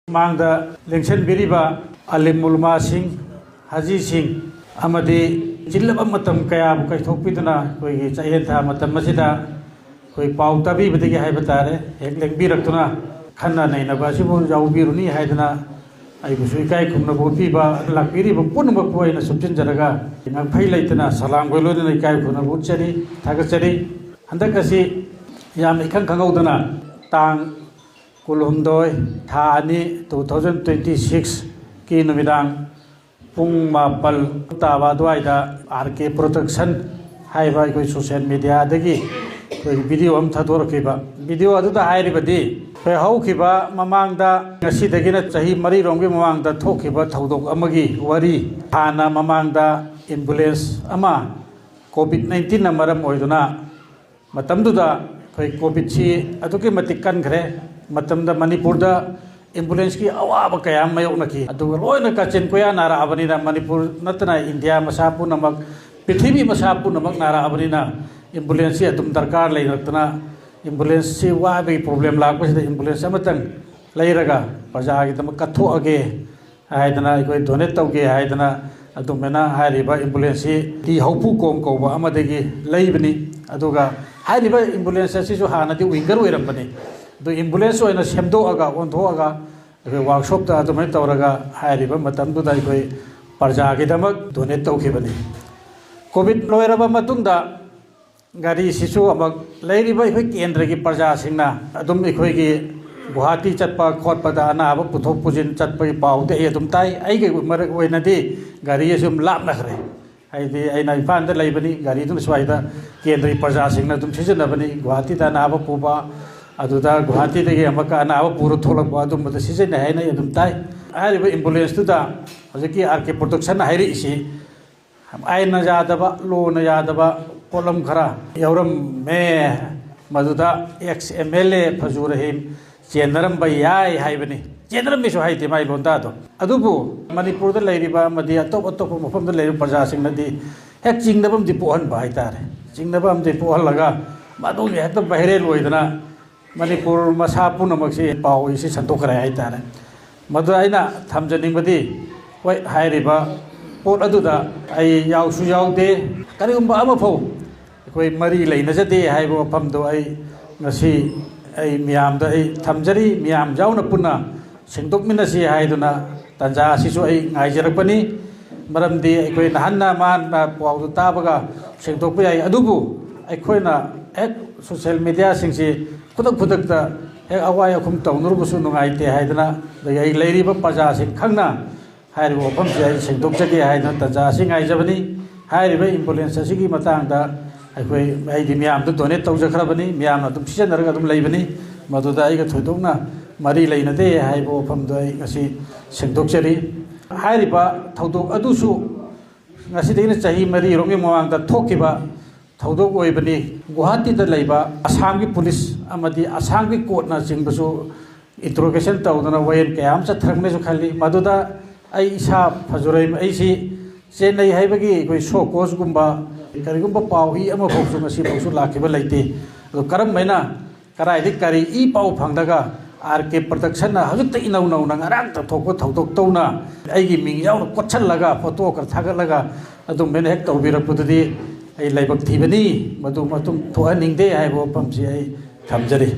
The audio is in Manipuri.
ꯃꯥꯡꯗ ꯂꯦꯡꯁꯟꯕꯤꯔꯤꯕ ꯑꯂꯤꯝ ꯎꯂꯃꯥꯁꯤꯡ ꯍꯥꯖꯤꯁꯤꯡ ꯑꯃꯗꯤ ꯆꯤꯜꯂꯕ ꯃꯇꯝ ꯀꯌꯥꯕꯨ ꯀꯥꯏꯊꯣꯛꯄꯤꯗꯨꯅ ꯑꯩꯈꯣꯏꯒꯤ ꯆꯌꯦꯠ ꯊꯥ ꯃꯇꯝ ꯑꯁꯤꯗ ꯑꯩꯈꯣꯏ ꯄꯥꯎ ꯇꯥꯕꯤꯕꯗꯒꯤ ꯍꯥꯏꯕ ꯇꯥꯔꯦ ꯍꯦꯛ ꯂꯦꯡꯕꯤꯔꯛꯇꯨꯅ ꯈꯟꯅ ꯅꯩꯅꯕ ꯑꯁꯤꯕꯨ ꯌꯥꯎꯕꯤꯔꯨꯅꯤ ꯍꯥꯏꯗꯅ ꯑꯩꯕꯨꯁꯨ ꯏꯀꯥꯏ ꯈꯨꯝꯅꯕ ꯎꯠꯄꯤꯕ ꯂꯥꯛꯄꯤꯔꯤꯕ ꯄꯨꯝꯅꯃꯛꯄꯨ ꯑꯩꯅ ꯁꯨꯞꯆꯤꯟꯖꯔꯒ ꯉꯥꯡꯐꯩ ꯂꯩꯇꯅ ꯁꯂꯥꯝꯒ ꯂꯣꯏꯅꯅ ꯏꯀꯥꯏ ꯈꯨꯝꯅꯕ ꯎꯠꯆꯔꯤ ꯊꯥꯒꯠꯆꯔꯤ ꯍꯟꯗꯛ ꯑꯁꯤ ꯌꯥꯝꯅ ꯏꯈꯪ ꯈꯪꯍꯧꯗꯅ ꯇꯥꯡ 12 ꯊꯥ 2 2026 ꯀꯤ ꯅꯨꯃꯤꯗꯥꯡ ꯄꯨꯡ 7 ꯇꯥꯕ ꯑꯗꯨꯋꯥꯏꯗ RK Protection ꯍꯥꯏꯕ ꯑꯩꯈꯣꯏ ꯁꯣꯁꯤꯌꯦꯜ ꯃꯤꯗꯤꯌꯥꯗꯒꯤ ꯑꯩꯈꯣꯏ ꯚꯤꯗꯤꯑꯣ ꯑꯃ ꯊꯥꯗꯣꯔꯛꯈꯤꯕ ꯚꯤꯗꯤꯑꯣ ꯑꯗꯨꯗ ꯍꯥꯏꯔꯤꯕꯗꯤ ꯑꯩꯈꯣꯏ ꯍꯧꯈꯤꯕ ꯃꯃꯥꯡꯗ ꯉꯁꯤꯗꯒꯤꯅ ꯆꯍꯤ 4 ꯃꯃꯥꯡꯗ ꯊꯣꯛꯈꯤꯕ ꯊꯧꯗꯣꯛ ꯑꯃꯒꯤ ꯋꯥꯔꯤ ꯍꯥꯟꯅ ꯃꯃꯥꯡꯗ ꯑꯦꯝꯕꯨꯂꯦꯟꯁ ꯑꯃ COVID-19ꯅ ꯃꯔꯝ ꯑꯣꯏꯗꯨꯅ ꯃꯇꯝꯗꯨꯗ ꯑꯩꯈꯣꯏ ꯀꯣꯚꯤꯗꯁꯤ ꯑꯗꯨꯛꯀꯤ ꯃꯇꯤꯛ ꯀꯟꯈ꯭ꯔꯦ ꯃꯇꯝꯗ ꯃꯅꯤꯄꯨꯔꯗ ꯑꯦꯝꯕꯨꯂꯦꯟꯁꯀꯤ ꯑꯋꯥꯕ ꯀꯌꯥ ꯑꯃ ꯃꯥꯌꯣꯛꯅꯈꯤ ꯑꯗꯨꯒ ꯂꯣꯏꯅ ꯀꯥꯆꯤꯟ ꯀꯣꯏꯌꯥ ꯅꯥꯔꯛꯑꯕꯅꯤꯅ ꯃꯅꯤꯄꯨꯔ ꯅꯠꯇꯅ ꯏꯟꯗꯤꯌꯥ ꯃꯁꯥ ꯄꯨꯝꯅꯃꯛ ꯄ꯭ꯔꯤꯊꯤꯕꯤ ꯃꯁꯥ ꯄꯨꯝꯅꯃꯛ ꯅꯥꯔꯛꯑꯕꯅꯤꯅ ꯑꯦꯝꯕꯨꯂꯦꯟꯁꯁꯤ ꯑꯗꯨꯝ ꯗꯔꯀꯥꯔ ꯂꯩꯔꯛꯇꯅ ꯑꯦꯝꯕꯨꯂꯦꯟꯁꯁꯤ ꯋꯥꯕꯒꯤ ꯄ꯭ꯔꯣꯕ꯭ꯂꯦꯝ ꯂꯥꯛꯄꯁꯤꯗ ꯑꯦꯝꯕꯨꯂꯦꯟꯁ ꯑꯃꯇꯪ ꯂꯩꯔꯒ ꯄ꯭ꯔꯖꯥꯒꯤꯗꯃꯛ ꯀꯠꯊꯣꯛꯑꯒꯦ ꯍꯥꯏꯗꯅ ꯑꯩꯈꯣꯏ ꯗꯣꯅꯦꯠ ꯇꯧꯒꯦ ꯍꯥꯏꯗꯅ ꯑꯗꯨꯃꯥꯏꯅ ꯍꯥꯏꯔꯤꯕ ꯑꯦꯝꯕꯨꯂꯦꯟꯁꯁꯤ ꯇꯤ ꯍꯧꯄꯨ ꯀꯣꯝ ꯀꯧꯕ ꯑꯃꯗꯒꯤ ꯂꯩꯕꯅꯤ ꯑꯗꯨꯒ ꯍꯥꯏꯔꯤꯕ ꯑꯦꯝꯕꯨꯂꯦꯟꯁ ꯑꯁꯤꯁꯨ ꯍꯥꯟꯅꯗꯤ ꯋꯤꯡꯒꯔ ꯑꯣꯏꯔꯝꯕꯅꯤ ꯑꯗꯨ ꯑꯦꯝꯕꯨꯂꯦꯟꯁ ꯑꯣꯏꯅ ꯁꯦꯝꯗꯣꯛꯑꯒ ꯑꯣꯟꯊꯣꯛꯑꯒ ꯑꯩꯈꯣꯏ ꯋꯥꯔꯛꯁꯣꯞꯇ ꯑꯗꯨꯃꯥꯏꯅ ꯇꯧꯔꯒ ꯍꯥꯏꯔꯤꯕ ꯃꯇꯝꯗꯨꯗ ꯑꯩꯈꯣꯏ ꯄ꯭ꯔꯖꯥꯒꯤꯗꯃꯛ ꯗꯣꯅꯦꯠ ꯇꯧꯈꯤꯕꯅꯤ ꯀꯣꯚꯤꯗ ꯂꯣꯏꯔꯕ ꯃꯇꯨꯡꯗ ꯒꯥꯔꯤꯁꯤꯁꯨ ꯑꯃꯨꯛ ꯂꯩꯔꯤꯕ ꯑꯩꯈꯣꯏ ꯀꯦꯟꯗ꯭ꯔꯒꯤ ꯄ꯭ꯔꯖꯥꯁꯤꯡꯅ ꯑꯗꯨꯝ ꯑꯩꯈꯣꯏꯒꯤ ꯒꯨꯋꯥꯍꯥꯇꯤ ꯆꯠꯄ ꯈꯣꯠꯄꯗ ꯑꯅꯥꯕ ꯄꯨꯊꯣꯛ ꯄꯨꯁꯤꯟ ꯆꯠꯄꯒꯤ ꯄꯥꯎꯗꯤ ꯑꯩ ꯑꯗꯨꯝ ꯇꯥꯏ ꯑꯩꯒꯤ ꯃꯔꯛ ꯑꯣꯏꯅꯗꯤ ꯒꯥꯔꯤ ꯑꯁꯨꯝ ꯂꯥꯞꯅꯈ꯭ꯔꯦ ꯍꯥꯏꯗꯤ ꯑꯩꯅ ꯏꯝꯐꯥꯜꯗ ꯂꯩꯕꯅꯤ ꯒꯥꯔꯤꯗꯨꯅ ꯁ꯭ꯋꯥꯏꯗ ꯀꯦꯟꯗ꯭ꯔꯒꯤ ꯄ꯭ꯔꯖꯥꯁꯤꯡꯅ ꯑꯗꯨꯝ ꯁꯤꯖꯤꯟꯅꯕꯅꯤ ꯒꯨꯋꯥꯍꯥꯇꯤꯗ ꯑꯅꯥꯕ ꯄꯨꯕ ꯑꯗꯨꯗ ꯒꯨꯋꯥꯍꯥꯇꯤꯗꯒꯤ ꯑꯃꯨꯛꯀ ꯑꯅꯥꯕ ꯄꯨꯔ ꯊꯣꯛꯂꯛꯄ ꯑꯗꯨꯝꯕꯗ ꯁꯤꯖꯤꯟꯅꯩ ꯍꯥꯏꯅ ꯑꯩ ꯑꯗꯨꯝ ꯇꯥꯏ ꯍꯥꯏꯔꯤꯕ ꯑꯦꯝꯕꯨꯂꯦꯟꯁꯇꯨꯗ ꯍꯧꯖꯤꯛꯀꯤ RK Protection ꯍꯥꯏꯔꯛꯏꯁꯤ ꯑꯥꯏꯟꯅ ꯌꯥꯗꯕ ꯂꯣꯅ ꯌꯥꯗꯕ ꯄꯣꯠꯂꯝ ꯈꯔ ꯌꯥꯎꯔꯝꯃꯦ ꯃꯗꯨꯗ ex-MLA ꯐꯖꯨ ꯔꯍꯤꯝ ꯆꯦꯟꯅꯔꯝꯕ ꯌꯥꯏ ꯍꯥꯏꯕꯅꯤ ꯆꯦꯟꯅꯔꯝꯃꯤꯁꯨ ꯍꯥꯏꯗꯦ ꯃꯥꯏ ꯂꯣꯟꯗꯥꯗꯣ ꯑꯗꯨꯕꯨ ꯃꯅꯤꯄꯨꯔꯗ ꯂꯩꯔꯤꯕ ꯑꯃꯗꯤ ꯑꯇꯣꯞ ꯑꯇꯣꯞꯄ ꯃꯐꯝꯗ ꯂꯩꯔꯤꯕ ꯄ꯭ꯔꯖꯥꯁꯤꯡꯅꯗꯤ ꯍꯦꯛ ꯆꯤꯡꯅꯕ ꯑꯃꯗꯤ ꯄꯣꯛꯍꯟꯕ ꯍꯥꯏꯇꯥꯔꯦ ꯆꯤꯡꯅꯕ ꯑꯃꯗꯤ ꯄꯣꯛꯍꯜꯂꯒ ꯃꯗꯨꯒꯤ ꯍꯦꯛꯇ ꯚꯥꯏꯔꯦꯜ ꯑꯣꯏꯗꯅ ꯃꯅꯤꯄꯨꯔ ꯃꯁꯥ ꯄꯨꯝꯅꯃꯛꯁꯤ ꯄꯥꯎ ꯑꯁꯤ ꯁꯟꯗꯣꯛꯈ꯭ꯔꯦ ꯍꯥꯏꯇꯥꯔꯦ ꯃꯗꯨ ꯑꯩꯅ ꯊꯝꯖꯅꯤꯡꯕꯗꯤ ꯍꯣꯏ ꯍꯥꯏꯔꯤꯕ ꯄꯣꯠ ꯑꯗꯨꯗ ꯑꯩ ꯌꯥꯎꯁꯨ ꯌꯥꯎꯗꯦ ꯀꯔꯤꯒꯨꯝꯕ ꯑꯃꯐꯥꯎ ꯑꯩꯈꯣꯏ ꯃꯔꯤ ꯂꯩꯅꯖꯗꯦ ꯍꯥꯏꯕ ꯋꯥꯐꯝꯗꯣ ꯑꯩ ꯉꯁꯤ ꯑꯩ ꯃꯤꯌꯥꯝꯗ ꯑꯩ ꯊꯝꯖꯔꯤ ꯃꯤꯌꯥꯝ ꯌꯥꯎꯅ ꯄꯨꯟꯅ ꯁꯦꯡꯗꯣꯛꯃꯤꯟꯅꯁꯤ ꯍꯥꯏꯗꯨꯅ ꯇꯥꯟꯖꯥ ꯑꯁꯤꯁꯨ ꯑꯩ ꯉꯥꯏꯖꯔꯛꯄꯅꯤ ꯃꯔꯝꯗꯤ ꯑꯩꯈꯣꯏ ꯅꯍꯥꯟꯅ ꯃꯥꯅ ꯄꯥꯎꯗꯨ ꯇꯥꯕꯒ ꯁꯦꯡꯗꯣꯛꯄ ꯌꯥꯏ ꯑꯗꯨꯕꯨ ꯑꯩꯈꯣꯏꯅ ꯍꯦꯛ ꯁꯣꯁꯤꯌꯦꯜ ꯃꯤꯗꯤꯌꯥꯁꯤꯡꯁꯤ ꯈꯨꯗꯛꯇ ꯍꯦꯛ ꯑꯋꯥꯏ ꯑꯈꯨꯝ ꯇꯧꯅꯔꯨꯕꯁꯨ ꯅꯨꯡꯉꯥꯏꯇꯦ ꯍꯥꯏꯗꯅ ꯑꯗꯒꯤ ꯑꯩ ꯂꯩꯔꯤꯕ ꯄ꯭ꯔꯖꯥꯁꯤꯡ ꯈꯪꯅ ꯍꯥꯏꯔꯤꯕ ꯋꯥꯐꯝꯁꯤ ꯑꯩ ꯁꯦꯡꯗꯣꯛꯆꯒꯦ ꯍꯥꯏꯗꯅ ꯇꯥꯟꯖꯥ ꯑꯁꯤ ꯉꯥꯏꯖꯕꯅꯤ ꯍꯥꯏꯔꯤꯕ ꯑꯦꯝꯕꯨꯂꯦꯟꯁ ꯑꯁꯤꯒꯤ ꯃꯇꯥꯡꯗ ꯑꯩꯈꯣꯏ ꯑꯩꯗꯤ ꯃꯤꯌꯥꯝꯗ ꯗꯣꯅꯦꯠ ꯇꯧꯖꯈ꯭ꯔꯕꯅꯤ ꯃꯤꯌꯥꯝꯅ ꯑꯗꯨꯝ ꯁꯤꯖꯤꯟꯅꯔꯒ ꯑꯗꯨꯝ ꯂꯩꯕꯅꯤ ꯃꯗꯨꯗ ꯑꯩꯒ ꯊꯣꯏꯗꯣꯛꯅ ꯃꯔꯤ ꯂꯩꯅꯗꯦ ꯍꯥꯏꯕ ꯋꯥꯐꯝꯗꯣ ꯑꯩ ꯉꯁꯤ ꯁꯦꯡꯗꯣꯛꯆꯔꯤ ꯍꯥꯏꯔꯤꯕ ꯊꯧꯗꯣꯛ ꯑꯗꯨꯁꯨ ꯉꯁꯤꯗꯒꯤꯅ ꯆꯍꯤ 4 ꯃꯃꯥꯡꯗ ꯊꯣꯛꯈꯤꯕ ꯊꯧꯗꯣꯛ ꯑꯣꯏꯕꯅꯤ ꯒꯨꯋꯥꯍꯥꯇꯤꯗ ꯂꯩꯕ ꯑꯁꯥꯝꯒꯤ ꯄꯨꯂꯤꯁ ꯑꯃꯗꯤ ꯑꯁꯥꯝꯒꯤ ꯀꯣꯔꯠꯅꯆꯤꯡꯕꯁꯨ ꯏꯟꯇ꯭ꯔꯣꯒꯦꯁꯟ ꯇꯧꯗꯨꯅ ꯋꯥꯌꯦꯜ ꯀꯌꯥ ꯑꯃ ꯆꯠꯊꯔꯛꯅꯦꯁꯨ ꯈꯜꯂꯤ ꯃꯗꯨꯗ ꯑꯩ ꯏꯁꯥ ꯐꯖꯨꯔꯩ ꯑꯩꯁꯤ ꯆꯦꯟꯅꯩ ꯍꯥꯏꯕꯒꯤ ꯑꯩꯈꯣꯏ ꯁꯣ ꯀꯣꯁꯒꯨꯝꯕ ꯀꯔꯤꯒꯨꯝꯕ ꯄꯥꯎ ꯑꯃꯐꯥꯎꯁꯨ ꯉꯁꯤꯐꯥꯎꯁꯨ ꯂꯥꯛꯈꯤꯕ ꯂꯩꯇꯦ ꯑꯗꯣ ꯀꯔꯝꯕꯅ ꯀꯗꯥꯏꯗꯒꯤ ꯀꯔꯤ ꯄꯥꯎ ꯐꯪꯂꯒ RK Protectionꯅ ꯍꯧꯖꯤꯛꯇ ꯏꯅꯧ ꯅꯧꯅ ꯉꯔꯥꯡꯇ ꯊꯣꯛꯄ ꯊꯧꯗꯣꯛ ꯇꯧꯅ ꯑꯩꯒꯤ ꯃꯤꯡ ꯌꯥꯎꯅ ꯀꯣꯠꯁꯜꯂꯒ ꯐꯣꯇꯣ ꯈꯔ ꯊꯥꯒꯠꯂꯒ ꯑꯗꯨꯝꯕꯅ ꯍꯦꯛ ꯇꯧꯕꯤꯔꯛꯄꯗꯨꯗꯤ ꯑꯩ ꯂꯥꯏꯕꯛ ꯊꯤꯕꯅꯤ ꯃꯗꯨ ꯃꯇꯨꯡ ꯊꯣꯛꯍꯟꯅꯤꯡꯗꯦ ꯍꯥꯏꯕ ꯋꯥꯐꯝꯁꯤ ꯑꯩ ꯊꯝꯖꯔꯤ